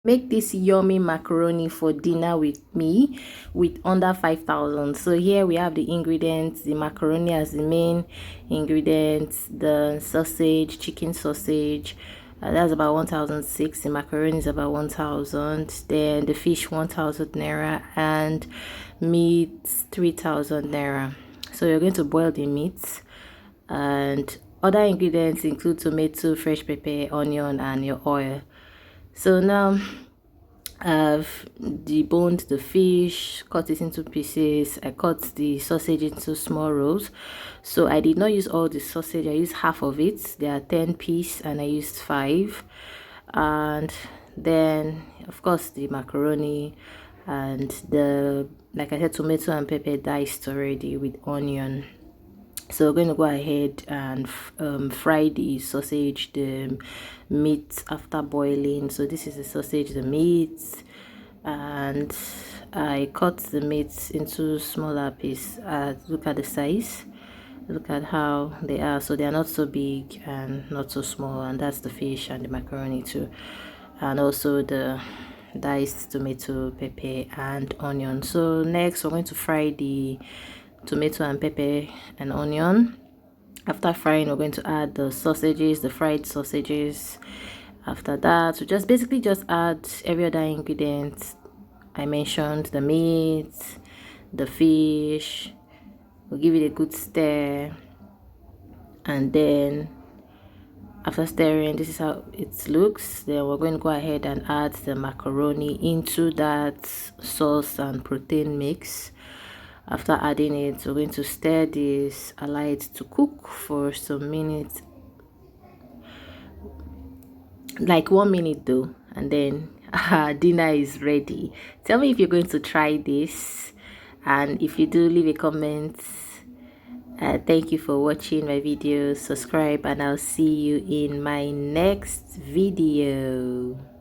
Make this yummy macaroni for dinner with me with under 5,000. So here we have the ingredients: the macaroni as the main ingredients, the sausage, chicken sausage, that's about 1,006. The macaroni is about 1,000. Then the fish 1,000 naira, and meat 3,000 naira. So you're going to boil the meat, and other ingredients include tomato, fresh pepper, onion, and your oil. So now I've deboned the fish, cut it into pieces. I cut the sausage into small rolls. So I did not use all the sausage, I used half of it. There are 10 pieces and I used 5. And then of course the macaroni and the, like I said, tomato and pepper diced already with onion. So we're going to go ahead and fry the sausage, the meat after boiling. So this is the sausage, the meat, and I cut the meat into smaller pieces. Look at the size, look at how they are. So they are not so big and not so small, and that's the fish and the macaroni too, and also the diced tomato, pepper, and onion. So next we're going to fry the tomato and pepper and onion. After frying, we're going to add the sausages, the fried sausages. After that, we just basically just add every other ingredient I mentioned: the meat, the fish. We'll give it a good stir, and then after stirring, this is how it looks. Then we're going to go ahead and add the macaroni into that sauce and protein mix. After adding it, we're going to stir this, allow it to cook for some minutes, like 1 minute though, and then dinner is ready. Tell me if you're going to try this, and if you do, leave a comment. Thank you for watching my video. Subscribe, and I'll see you in my next video.